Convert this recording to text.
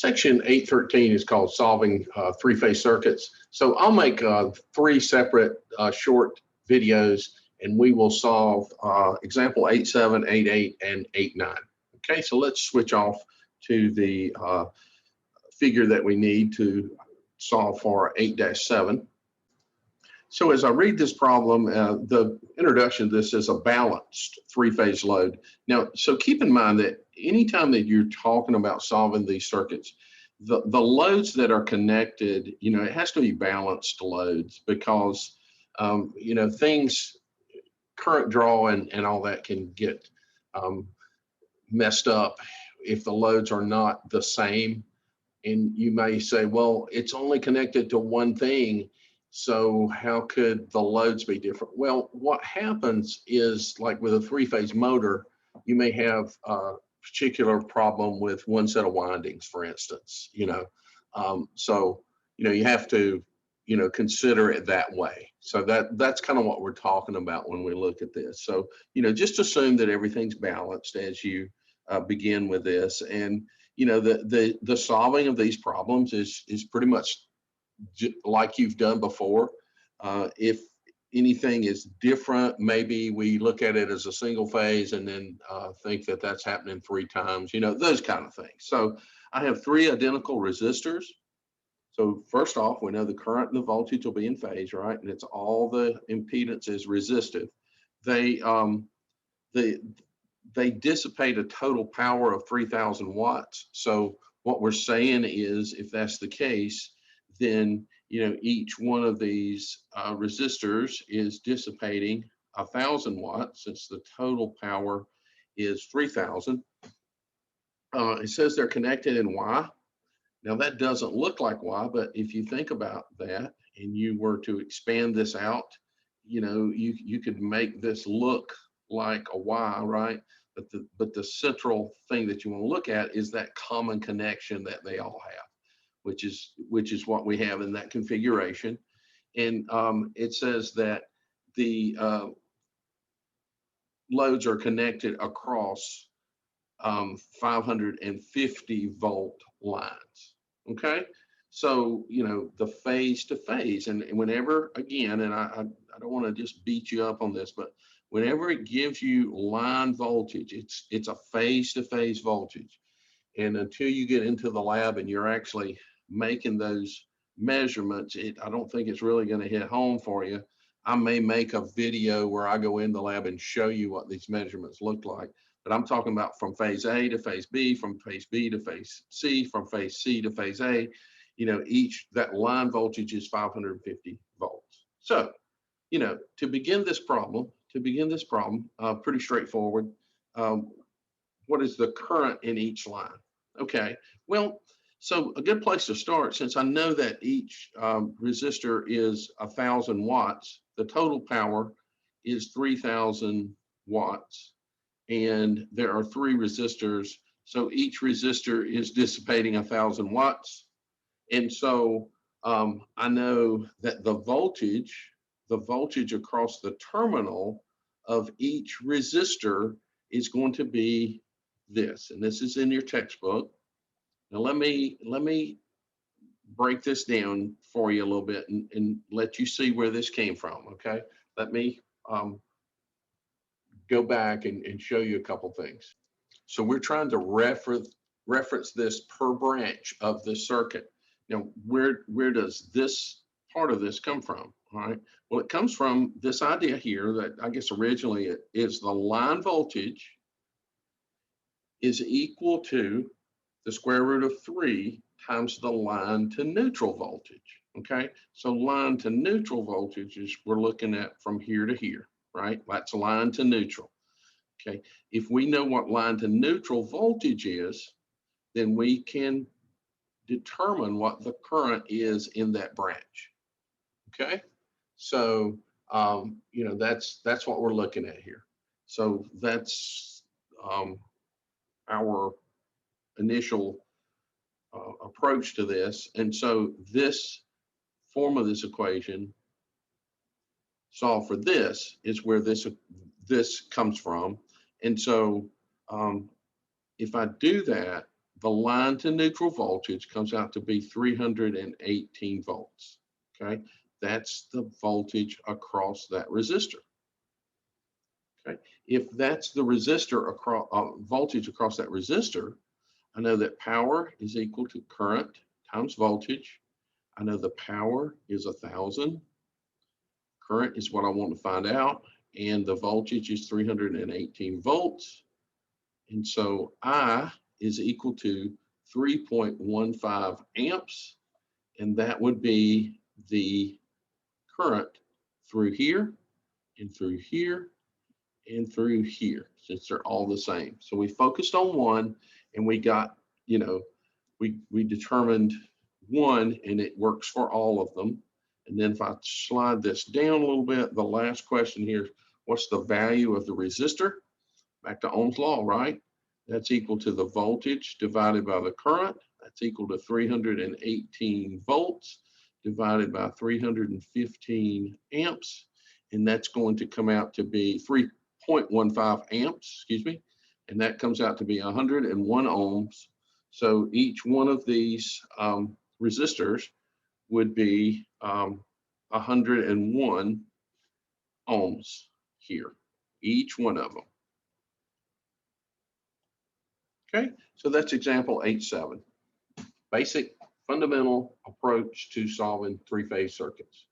Section 813 is called solving three-phase circuits. So I'll make three separate short videos, and we will solve example 8.7, 8.8, and 8.9. Okay, so let's switch off to the figure that we need to solve for 8-7. So as I read this problem, the introduction to this is a balanced three-phase load. Now, so keep in mind that anytime that you're talking about solving these circuits, the loads that are connected, it has to be balanced loads because, things, current draw and all that can get messed up if the loads are not the same. And you may say, well, it's only connected to one thing, so how could the loads be different? Well, what happens is, like with a three-phase motor, you may have a particular problem with one set of windings, for instance, so you have to consider it that way. So that's kind of what we're talking about when we look at this. So just assume that everything's balanced as you begin with this, and the solving of these problems is pretty much like you've done before. If anything is different, maybe we look at it as a single phase and then think that that's happening 3 times, those kind of things. So I have 3 identical resistors. So first off, we know the current and the voltage will be in phase, right? And it's all the impedance is resistive. They dissipate a total power of 3,000 watts. So what we're saying is, if that's the case, then each one of these resistors is dissipating 1,000 watts, since the total power is 3,000. It says they're connected in Y. Now that doesn't look like Y, but if you think about that and you were to expand this out, you could make this look like a Y, right? But the central thing that you want to look at is that common connection that they all have, which is what we have in that configuration. And it says that the loads are connected across 550 volt lines. Okay, so the phase to phase, and whenever, again, and I don't want to just beat you up on this, but whenever it gives you line voltage, it's a phase to phase voltage. And until you get into the lab and you're actually making those measurements, I don't think it's really going to hit home for you. I may make a video where I go in the lab and show you what these measurements look like, but I'm talking about from phase A to phase B, from phase B to phase C, from phase C to phase A. That line voltage is 550 volts. So, to begin this problem, pretty straightforward. What is the current in each line? Okay, well, so a good place to start, since I know that each resistor is 1,000 watts, the total power is 3,000 watts, and there are 3 resistors, so each resistor is dissipating 1,000 watts. And so I know that the voltage across the terminal of each resistor is going to be this, and this is in your textbook. Now let me break this down for you a little bit and let you see where this came from. Okay, let me go back and show you a couple things. So we're trying to reference this per branch of the circuit. Now, where does this part of this come from? All right, well, it comes from this idea here that I guess originally it is the line voltage is equal to the square root of 3 times the line to neutral voltage. Okay, so line to neutral voltage is we're looking at from here to here, right? That's line to neutral. Okay, if we know what line to neutral voltage is, then we can determine what the current is in that branch. Okay, so that's what we're looking at here. So that's our initial approach to this. And so this form of this equation, solve for this, is where this comes from. And so if I do that, the line to neutral voltage comes out to be 318 volts. Okay, that's the voltage across that resistor. Okay, if that's the resistor across voltage across that resistor, I know that power is equal to current times voltage. I know the power is 1,000. Current is what I want to find out, and the voltage is 318 volts. And so I is equal to 3.15 amps, and that would be the current through here and through here and through here, since they're all the same. So we focused on one, and we got, you know, we determined one, and it works for all of them. And then if I slide this down a little bit, the last question here, what's the value of the resistor? Back to Ohm's law, right? That's equal to the voltage divided by the current. That's equal to 318 volts divided by 315 amps. And that's going to come out to be 3.15 amps, excuse me. And that comes out to be 101 ohms. So each one of these resistors would be 101 ohms here, each one of them. Okay, so that's example 8.7. Basic fundamental approach to solving three-phase circuits.